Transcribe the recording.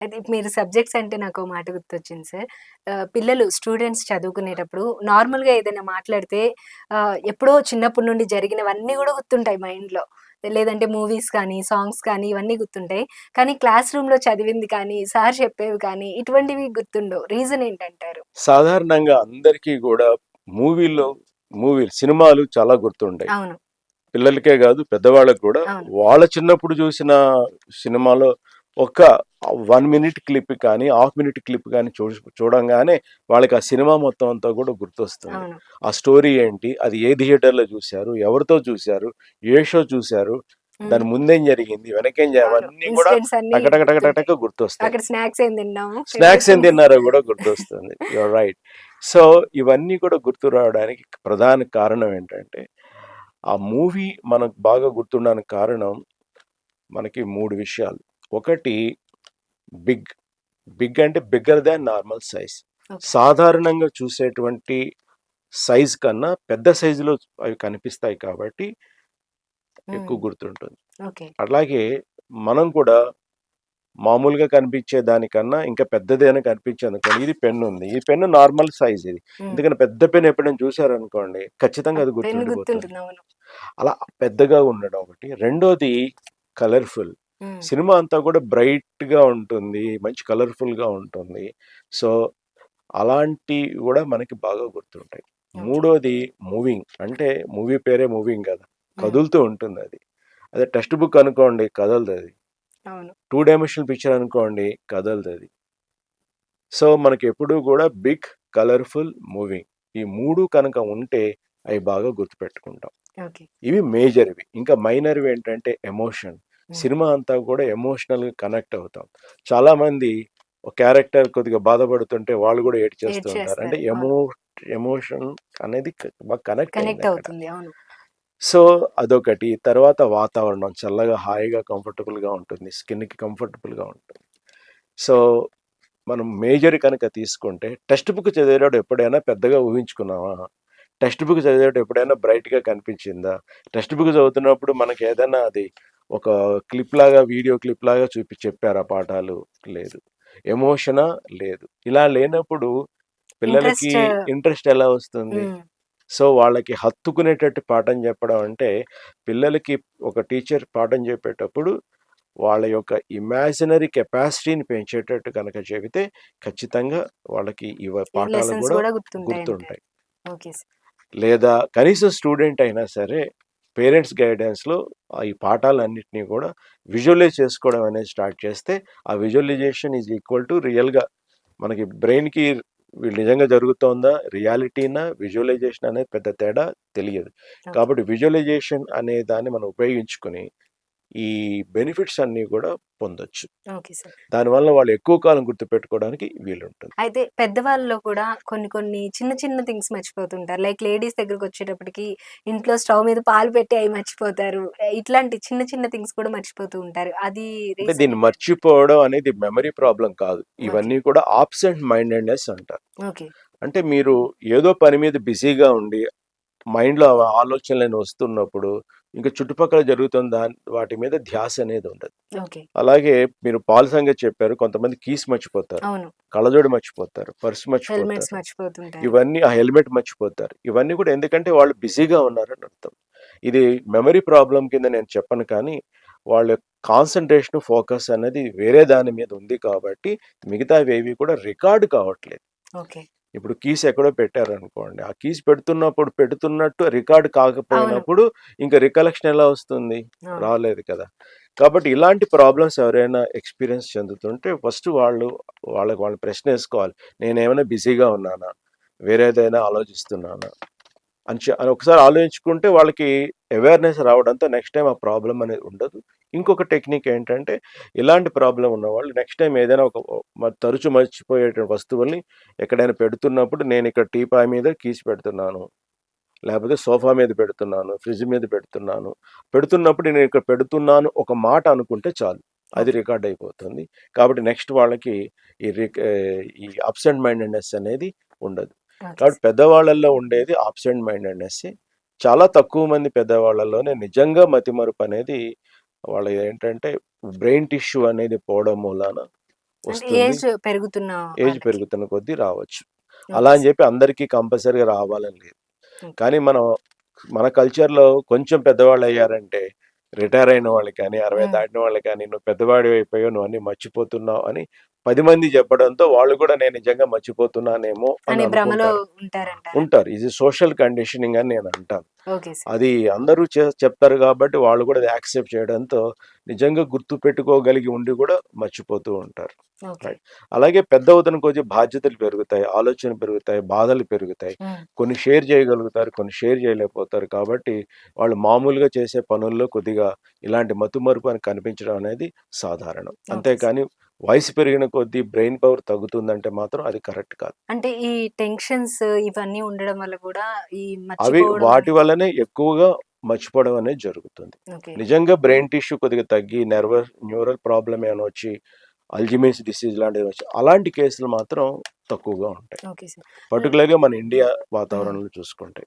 అయితే మీరు సబ్జెక్ట్స్ అంటే నాకో మాట గుర్తొచ్చింది సార్. పిల్లలు స్టూడెంట్స్ చదువుకునేటప్పుడు నార్మల్‌గా ఏదైనా మాట్లాడితే ఎప్పుడో చిన్నప్పటి నుండి జరిగినవన్నీ గూడా గుర్తుంటాయి మైండ్‌లో. లేదంటే మూవీస్ కానీ, సాంగ్స్ కానీ ఇవన్నీ గుర్తుంటాయి. కానీ క్లాస్ రూమ్‌లో చదివింది కానీ, సార్ చెప్పేవి కానీ ఇటువంటివి గుర్తుండవు. రీజన్ ఏంటంటారు? సాధారణంగా అందరికీ గూడా మూవీల్లో సినిమాలు చాలా గుర్తుంటాయి. అవును. పిల్లలకే గాదు పెద్దవాళ్ళకి గూడా. అవును. వాళ్ళ చిన్నప్పుడు జూసిన సినిమాలో ఒక 1 మినిట్ క్లిప్ కానీ, హాఫ్ మినిట్ క్లిప్ కానీ చూడంగానే వాళ్ళకి ఆ సినిమా మొత్తం అంతా గూడా గుర్తొస్తుంది. అవును. ఆ స్టోరీ ఏంటి? అది ఏ థియేటర్‌లో జూసారు? ఎవరితో చూసారు? ఏ షో చూసారు? హ్మ్. దాని ముందేం జరిగింది? వెనకేం అవును. అవన్నీ గూడా ఇన్సిడెంట్స్ అన్నీ టక టక టక టక గుర్తుంటాయి. టక గుర్తొస్తాయి. అక్కడ స్నాక్స్ ఏం తిన్నాము? స్నాక్స్ ఏం ఎవ్రీథింగ్. తిన్నారో గూడా గుర్తొస్తుంది. You are right. సో, ఇవన్నీ కూడా గుర్తు రావడానికి ప్రధాన కారణం ఏంటంటే, ఆ మూవీ మనకు బాగా గుర్తుండడానికి కారణం మనకి 3 విషయాలు. ఒకటి బిగ్. బిగ్ అంటే bigger than normal size. Okay. సాధారణంగా చూసేటువంటి సైజ్ కన్నా పెద్ద సైజులో అవి కనిపిస్తాయి కాబట్టి హ్మ్. ఎక్కువ గుర్తుంటుంది. ఓకే. అలాగే మనం కూడా మామూలుగా కనిపించే దానికన్నా ఇంకా పెద్దదేనా కనిపించిందనుకోండి. ఇది పెన్నుంది. ఈ పెన్ను నార్మల్ సైజ్ ఇది. హ్మ్. ఎందుకంటే పెద్ద పెన్ ఎప్పుడైనా చూసారనుకోండి, ఖచ్చితంగా అది పెన్ గుర్తుండిపోతుంది. గుర్తుంటుంది. అవును. అలా పెద్దగా ఉండడం ఒకటి. రెండోది కలర్‌ఫుల్. హ్మ్. సినిమా అంతా కూడా బ్రైట్‌గా ఉంటుంది. మంచి కలర్‌ఫుల్‌గా ఉంటుంది. సో, అలాంటివి కూడా మనకి బాగా గుర్తుంటాయి. ఓకే. మూడోది మూవింగ్. అంటే మూవీ పేరే మూవింగ్ కదా! హ్మ్. కదులుతూ ఉంటుందది. అదే టెక్స్ట్ బుక్ అనుకోండి కదలదది. అవును. 2 డైమెన్షనల్ పిక్చర్ అనుకోండి కదలదది. సో, మనకెప్పుడూ గూడా బిగ్, కలర్‌ఫుల్, మూవింగ్. ఈ 3 కనుక ఉంటే అయి బాగా గుర్తుపెట్టుకుంటాం. ఓకే. ఇవి మేజర్‌వి. ఇంకా మైనర్‌వి ఏంటంటే ఎమోషన్. హ్మ్. సినిమా అంతా కూడా ఎమోషనల్‌గా కనెక్ట్ అవుతాం. చాలామంది ఒక క్యారెక్టర్ కొద్దిగా బాధపడుతుంటే వాళ్ళు గూడా ఏడ్చేస్తూ ఉంటారు. అంటే ఏడ్చేస్తారు. అవును. ఎమోషన్ అనేది బాగా కనెక్ట్ కనెక్ట్ అయిందక్కడ. అవుతుంది. అవును. సో, అదొకటి. తర్వాత వాతావరణం చల్లగా, హాయిగా, కంఫర్టబుల్‌గా ఉంటుంది. స్కిన్‌కి కంఫర్టబుల్‌గా ఉంటుంది. సో, మనం మేజర్ కనుక తీసుకుంటే టెక్స్ట్ బుక్ చదివేటప్పుడు ఎప్పుడైనా పెద్దగా ఊహించుకున్నామా? టెక్స్ట్ బుక్ చదివేటప్పుడు ఎప్పుడైనా బ్రైట్‌గా కనిపించిందా? టెక్స్ట్ బుక్ చదువుతున్నప్పుడు మనకేదన్నా అది ఒక క్లిప్‌లాగా, వీడియో క్లిప్‌లాగా చెప్పారా పాఠాలు? లేదు. ఎమోషనా? లేదు. ఇలా లేనప్పుడు పిల్లలకి ఇంట్రెస్ట్. ఇంట్రెస్ట్ ఎలా వస్తుంది? హ్మ్. సో, వాళ్ళకి హత్తుకునేటట్టు పాఠం చెప్పడం అంటే, పిల్లలకి ఒక టీచర్ పాఠం చెప్పేటప్పుడు వాళ్ళ యొక్క ఇమాజినరీ కెపాసిటీని పెంచేటట్టు గనక చెబితే, ఖచ్చితంగా వాళ్ళకి ఈ పాఠాలు లెసన్స్ గూడా గూడా గుర్తుంటాయంటారు. గుర్తుంటాయి. Okay sir. లేదా కనీసం స్టూడెంట్ అయినా సరే, పేరెంట్స్ గైడెన్స్‌లో ఈ పాఠాలన్నిటిని గూడా విజువలైజ్ చేసుకోవడం అనేది స్టార్ట్ చేస్తే, ఆ విజువలైజేషన్ ఈజ్ ఈక్వల్ టు రియల్‌గా మనకి బ్రెయిన్‌కి నిజంగా జరుగుతోందా? రియాలిటీనా? విజువలైజేషన్ అనేది పెద్ద తేడా తెలియదు. ఓకే. కాబట్టి విజువలైజేషన్ అనే దాన్ని మనం ఉపయోగించుకొని, ఈ బెనిఫిట్స్ అన్నీ గూడా పొందొచ్చు. Okay sir. దానివల్ల వాళ్ళు ఎక్కువ కాలం గుర్తుపెట్టుకోవడానికి వీలుంటుంది. అయితే పెద్దవాళ్ళలో కూడా కొన్ని కొన్ని చిన్న చిన్న థింగ్స్ మర్చిపోతుంటారు. లైక్ లేడీస్ దగ్గరకొచ్చేటప్పటికి ఇంట్లో స్టవ్ మీద పాలు పెట్టి అయి మర్చిపోతారు. ఇట్లాంటి చిన్న చిన్న థింగ్స్ కూడా మర్చిపోతూ ఉంటారు. అది అంటే రీజన్ దీన్ని ఏంటంటే? మర్చిపోవడం అనేది మెమరీ ప్రాబ్లమ్ కాదు. ఓకే. ఇవన్నీ కూడా ఆబ్సెంట్ మైండెడ్‌నెస్ అంటారు. ఓకే. అంటే మీరు ఏదో పని మీద బిజీగా ఉండి మైండ్‌లో ఆలోచనలన్నీ వస్తున్నప్పుడు, ఇంక చుట్టుపక్కల జరుగుతున్న వాటి మీద ధ్యాస అనేది ఉండదు. ఓకే. అలాగే మీరు పాలు సంగతి చెప్పారు. కొంతమంది కీస్ మర్చిపోతారు. అవును. కళ్ళజోడు మర్చిపోతారు. పర్స్ హెల్మెట్స్ మర్చిపోతారు. మర్చిపోతుంటారు. ఇవన్నీ ఆ హెల్మెట్ మర్చిపోతారు. ఇవన్నీ కూడా ఎందుకంటే వాళ్ళు బిజీగా ఉన్నారని అర్థం. ఇది మెమరీ ప్రాబ్లమ్ కింద నేను చెప్పను కానీ, వాళ్ళ కాన్సంట్రేషన్, ఫోకస్ అనేది వేరే దాని మీద ఉంది కాబట్టి, మిగతావేవి కూడా రికార్డ్ కావట్లేదు. ఓకే. ఇప్పుడు కీస్ ఎక్కడో పెట్టారనుకోండి. ఆ కీస్ పెడుతున్నట్టు రికార్డ్ అవును. కాకపోయినప్పుడు ఇంక రికలెక్షన్ ఎలా వస్తుంది? అవును. రాలేదు కదా! కాబట్టి ఇలాంటి ప్రాబ్లమ్స్ ఎవరైనా ఎక్స్‌పీరియన్స్ చెందుతుంటే ఫస్ట్ వాళ్ళకి వాళ్ళు ప్రశ్నేసుకోవాలి. నేనేమైనా బిజీగా ఉన్నానా? వేరేదైనా ఆలోచిస్తున్నానా? అని ఒకసారి ఆలోచించుకుంటే వాళ్ళకి అవేర్‌నెస్ రావడంతో నెక్స్ట్ టైమ్ ఆ ప్రాబ్లమ్ అనేది ఉండదు. ఇంకొక టెక్నిక్ ఏంటంటే, ఇలాంటి ప్రాబ్లమ్ ఉన్నవాళ్ళు నెక్స్ట్ టైమ్ ఏదైనా ఒక తరచు మర్చిపోయేటువంటి వస్తువుల్ని ఎక్కడైనా పెడుతున్నప్పుడు నేనిక్కడ టీపాయ్ మీద కీస్ పెడుతున్నాను. లేపోతే సోఫా మీద పెడుతున్నాను, ఫ్రిడ్జ్ మీద పెడుతున్నాను. పెడుతున్నప్పుడు నేనిక్కడ పెడుతున్నాను ఒక మాట అనుకుంటే చాలు. అది ఓకే. రికార్డ్ అయిపోతుంది. కాబట్టి నెక్స్ట్ వాళ్ళకి ఈ అబ్సెంట్ మైండెడ్‌నెస్ అనేది ఉండదు. ఓకే కాబట్టి సార్. పెద్దవాళ్ళల్లో ఉండేది అబ్సెంట్ మైండెడ్‌నెస్సే. చాలా తక్కువ మంది పెద్దవాళ్ళలోనే నిజంగా మతిమరుపనేది వాళ్ళదేంటంటే బ్రెయిన్ టిష్యూ అనేది పోవడం మూలాన అంటే వస్తుంది. ఏజ్ పెరుగుతున్న ఏజ్ వాళ్ళకి. పెరుగుతున్న కొద్దీ రావచ్చు. అలా ఓకే అని సార్. చెప్పి అందరికీ కంపల్సరీగా రావాలని లేదు. ఓకే. కానీ మన కల్చర్‌లో కొంచెం పెద్దవాళ్ళయ్యారంటే, రిటైర్ అయిన వాళ్ళు కానీ, 60 హ్మ్. దాటిన వాళ్ళు కానీ, "నువ్వు పెద్దవాడివైపోయావు, నువ్వు అన్నీ మర్చిపోతున్నావు" అని 10 మంది చెప్పడంతో వాళ్ళు కూడా నేను నిజంగా మర్చిపోతున్నానేమో అని అనే భ్రమలో అనుకుంటారు. ఉంటారంటారా? ఉంటారు. ఇది సోషల్ కండిషనింగ్ అని నేను అంటాను. Okay sir. అది అందరూ చెప్తారు కాబట్టి వాళ్ళు కూడా అది యాక్సెప్ట్ చేయడంతో నిజంగా గుర్తుపెట్టుకోగలిగి ఉండి కూడా మర్చిపోతూ ఉంటారు. ఓకే. రైట్. అలాగే పెద్దవుతున్న కొద్దీ బాధ్యతలు పెరుగుతాయి, ఆలోచనలు పెరుగుతాయి, బాధలు పెరుగుతాయి. హ్మ్. కొన్ని షేర్ చేయగలుగుతారు, కొన్ని షేర్ చేయలేకపోతారు. కాబట్టి వాళ్ళు మామూలుగా చేసే పనుల్లో కొద్దిగా ఇలాంటి మతుమరుపు అని కనిపించడం అనేది సాధారణం. Okay sir. అంతేకాని వయసు పెరిగిన కొద్దీ బ్రెయిన్ పవర్ తగ్గుతుందంటే మాత్రం అది కరెక్ట్ కాదు. అంటే ఈ టెన్షన్స్ ఇవన్నీ ఉండడం వల్ల గూడా ఈ అవి మర్చిపోవడం వాటి అనేది. వల్లనే ఎక్కువగా మర్చిపోవడం అనేది జరుగుతుంది. ఓకే. నిజంగా బ్రెయిన్ టిష్యూ కొద్దిగా తగ్గి న్యూరల్ ప్రాబ్లమ్ ఏమైనా వచ్చి అల్జీమర్స్ డిసీజ్ లాంటివి వచ్చి అలాంటి కేసులు మాత్రం తక్కువగా ఉంటాయి. Okay sir. పర్టిక్యులర్‌గా మన ఇండియా హ్మ్. వాతావరణంలో చూసుకుంటే.